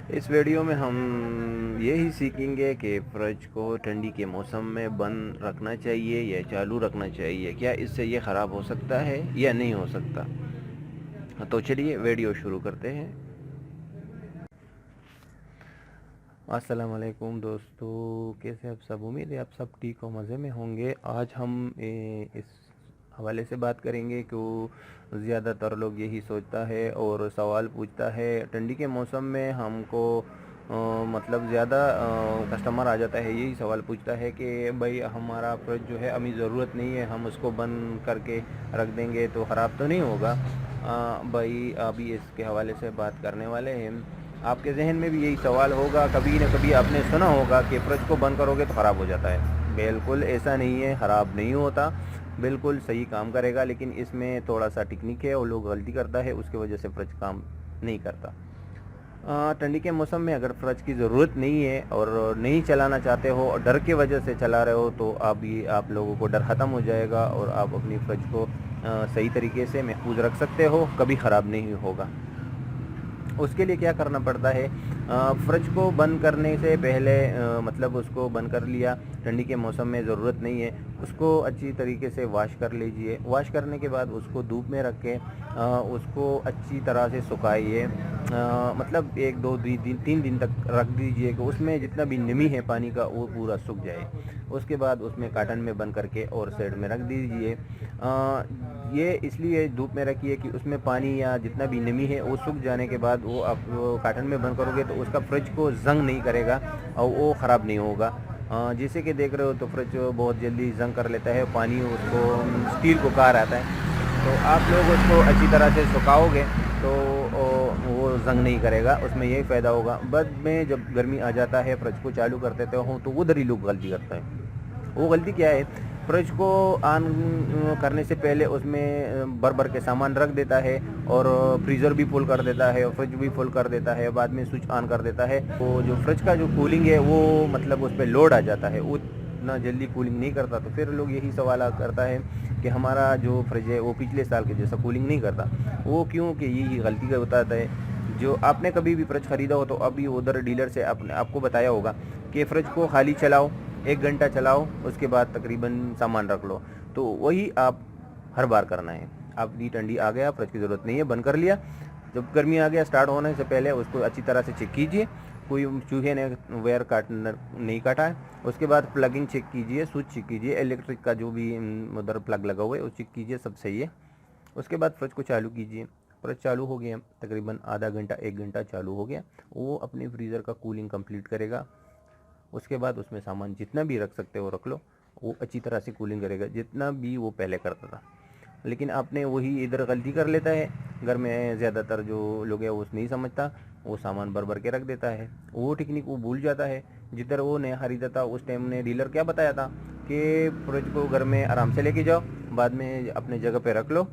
اس video میں ہم یہی سیکھیں گے کہ فریج کو ٹھنڈی کے موسم میں بند رکھنا چاہیے یا چالو رکھنا چاہیے، کیا اس سے یہ خراب ہو سکتا ہے یا نہیں ہو سکتا۔ تو چلیے ویڈیو شروع کرتے ہیں۔ السلام علیکم دوستو، کیسے آپ سب؟ امید ہے آپ سب ٹھیک ہو، مزے میں ہوں گے۔ آج ہم اس حوالے سے بات کریں گے کہ زیادہ تر لوگ یہی سوچتا ہے اور سوال پوچھتا ہے، ٹھنڈی کے موسم میں ہم کو مطلب زیادہ کسٹمر آ جاتا ہے، یہی سوال پوچھتا ہے کہ بھائی ہمارا فریج جو ہے ابھی ضرورت نہیں ہے، ہم اس کو بند کر کے رکھ دیں گے تو خراب تو نہیں ہوگا؟ بھائی ابھی اس کے حوالے سے بات کرنے والے ہیں۔ آپ کے ذہن میں بھی یہی سوال ہوگا، کبھی نہ کبھی آپ نے سنا ہوگا کہ فریج کو بند کرو گے تو خراب ہو جاتا ہے۔ بالکل ایسا نہیں ہے، خراب نہیں ہوتا، بالکل صحیح کام کرے گا، لیکن اس میں تھوڑا سا ٹیکنیک ہے اور لوگ غلطی کرتا ہے، اس کی وجہ سے فریج کام نہیں کرتا۔ ٹھنڈی کے موسم میں اگر فریج کی ضرورت نہیں ہے اور نہیں چلانا چاہتے ہو اور ڈر کی وجہ سے چلا رہے ہو تو آپ لوگوں کو ڈر ختم ہو جائے گا اور آپ اپنی فریج کو صحیح طریقے سے محفوظ رکھ سکتے ہو، کبھی خراب نہیں ہوگا۔ اس کے لیے کیا کرنا پڑتا ہے؟ فریج کو بند کرنے سے پہلے مطلب اس کو بند کر لیا، ٹھنڈی کے موسم میں ضرورت نہیں ہے، اس کو اچھی طریقے سے واش کر لیجئے۔ واش کرنے کے بعد اس کو دھوپ میں رکھ کے اس کو اچھی طرح سے سکھائیے، مطلب 1 2 3 دن تک رکھ دیجئے کہ اس میں جتنا بھی نمی ہے پانی کا وہ پورا سوکھ جائے۔ اس کے بعد اس میں کاٹن میں بند کر کے اور سائڈ میں رکھ دیجئے۔ یہ اس لیے دھوپ میں رکھیے کہ اس میں پانی یا جتنا بھی نمی ہے وہ سوکھ جانے کے بعد وہ آپ کاٹن میں بند کرو گے تو اس کا فریج کو زنگ نہیں کرے گا اور وہ خراب نہیں ہوگا۔ جیسے کہ دیکھ رہے ہو تو فریج بہت جلدی زنگ کر لیتا ہے، پانی اس کو سٹیل کو کہا رہتا ہے، تو آپ لوگ اس کو اچھی طرح سے سکھاؤ گے تو وہ زنگ نہیں کرے گا، اس میں یہی فائدہ ہوگا۔ بعد میں جب گرمی آ جاتا ہے فریج کو چالو کر دیتے ہوں تو ادھر ہی لوگ غلطی کرتے ہیں۔ وہ غلطی کیا ہے؟ فریج کو آن کرنے سے پہلے اس میں بھر کے سامان رکھ دیتا ہے اور فریزر بھی فل کر دیتا ہے اور فریج بھی فل کر دیتا ہے، بعد میں سوئچ آن کر دیتا ہے، وہ جو فریج کا جو کولنگ ہے وہ مطلب اس پہ لوڈ آ جاتا ہے، اتنا جلدی کولنگ نہیں کرتا۔ تو پھر لوگ یہی سوال کرتا ہے کہ ہمارا جو فریج ہے وہ پچھلے سال کے جیسا کولنگ نہیں کرتا، وہ کیوں؟ کہ یہی غلطی کا بتاتا ہے۔ جو آپ نے کبھی بھی فریج خریدا ہو تو ابھی ادھر ڈیلر سے آپ کو بتایا ہوگا کہ فریج کو خالی چلاؤ، 1 گھنٹہ چلاؤ، اس کے بعد تقریباً سامان رکھ لو، تو وہی آپ ہر بار کرنا ہے۔ آپ کی ٹھنڈی آ گیا، فریج کی ضرورت نہیں ہے، بند کر لیا، جب گرمی آ گیا سٹارٹ ہونے سے پہلے اس کو اچھی طرح سے چیک کیجئے، کوئی چوہے نے وائر نہیں کاٹا ہے۔ اس کے بعد پلگنگ چیک کیجئے، سوئچ چیک کیجئے، الیکٹرک کا جو بھی ادھر پلگ لگا ہوا ہے وہ چیک کیجئے، سب صحیح ہے۔ اس کے بعد فریج کو چالو کیجئے، فریج چالو ہو گیا، تقریباً آدھا گھنٹہ 1 گھنٹہ چالو ہو گیا، وہ اپنے فریزر کا کولنگ کمپلیٹ کرے گا۔ اس کے بعد اس میں سامان جتنا بھی رکھ سکتے ہو رکھ لو، وہ اچھی طرح سے کولنگ کرے گا جتنا بھی وہ پہلے کرتا تھا۔ لیکن آپ نے وہی ادھر غلطی کر لیتا ہے، گھر میں زیادہ تر جو لوگ ہیں وہ نہیں سمجھتا، وہ سامان بھر کے رکھ دیتا ہے، وہ ٹیکنیک وہ بھول جاتا ہے۔ جدھر وہ نیا خریدا تھا اس ٹائم نے ڈیلر کیا بتایا تھا کہ فریج کو گھر میں آرام سے لے کے جاؤ، بعد میں اپنے جگہ پہ رکھ لو،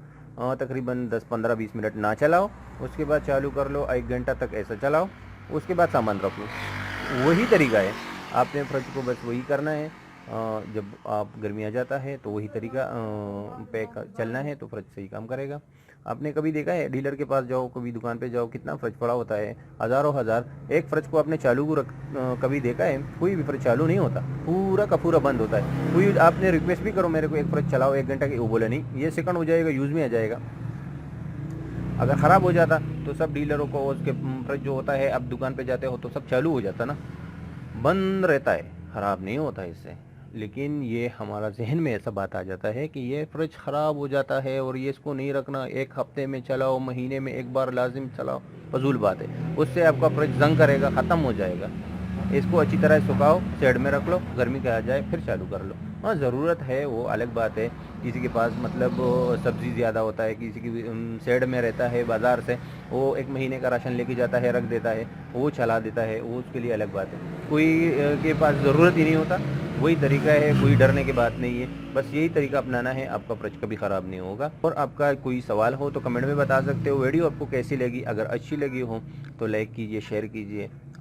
تقریباً 10 15 20 منٹ نہ چلاؤ، اس کے بعد چالو کر لو، 1 گھنٹہ تک ایسا چلاؤ، اس کے بعد سامان رکھ لو۔ وہی طریقہ ہے، آپ نے فریج کو بس وہی کرنا ہے۔ جب آپ گرمی آ جاتا ہے تو وہی طریقہ پہ چلنا ہے تو فریج صحیح کام کرے گا۔ آپ نے کبھی دیکھا ہے ڈیلر کے پاس جاؤ، کبھی دکان پہ جاؤ، کتنا فریج پڑا ہوتا ہے، ہزاروں ہزار، ایک فریج کو آپ نے چالو کبھی دیکھا ہے؟ کوئی بھی فریج چالو نہیں ہوتا، پورا کا پورا بند ہوتا ہے۔ کوئی آپ نے ریکویسٹ بھی کرو میرے کو ایک فریج چلاؤ 1 گھنٹہ کی، وہ بولے نہیں، یہ سیکنڈ ہو جائے گا، یوز میں آ جائے گا۔ اگر خراب ہو جاتا تو سب ڈیلروں کو اس کے فریج جو ہوتا ہے، اب دکان پہ جاتے ہو تو سب چالو ہو جاتا نا، بند رہتا ہے، خراب نہیں ہوتا اس سے۔ لیکن یہ ہمارا ذہن میں ایسا بات آ جاتا ہے کہ یہ فریج خراب ہو جاتا ہے اور یہ اس کو نہیں رکھنا، 1 ہفتے میں چلاؤ، مہینے میں 1 بار لازم چلاؤ، فضول بات ہے، اس سے آپ کا فریج زنگ کرے گا، ختم ہو جائے گا۔ اس کو اچھی طرح سکھاؤ، سائڈ میں رکھ لو، گرمی کا آ جائے پھر چالو کر لو۔ ہاں ضرورت ہے وہ الگ بات ہے، کسی کے پاس مطلب سبزی زیادہ ہوتا ہے، کسی کی سائڈ میں رہتا ہے بازار سے، وہ 1 مہینے کا راشن لے کے جاتا ہے، رکھ دیتا ہے، وہ چلا دیتا ہے، وہ اس کے لیے الگ بات ہے۔ کوئی کے پاس ضرورت ہی نہیں ہوتا، وہی طریقہ ہے، کوئی ڈرنے کی بات نہیں ہے، بس یہی طریقہ اپنانا ہے، آپ کا فریج کبھی خراب نہیں ہوگا۔ اور آپ کا کوئی سوال ہو تو کمنٹ میں بتا سکتے ہو۔ ویڈیو آپ کو کیسی لگی؟ اگر اچھی لگی ہو تو لائک کیجئے، شیئر کیجئے،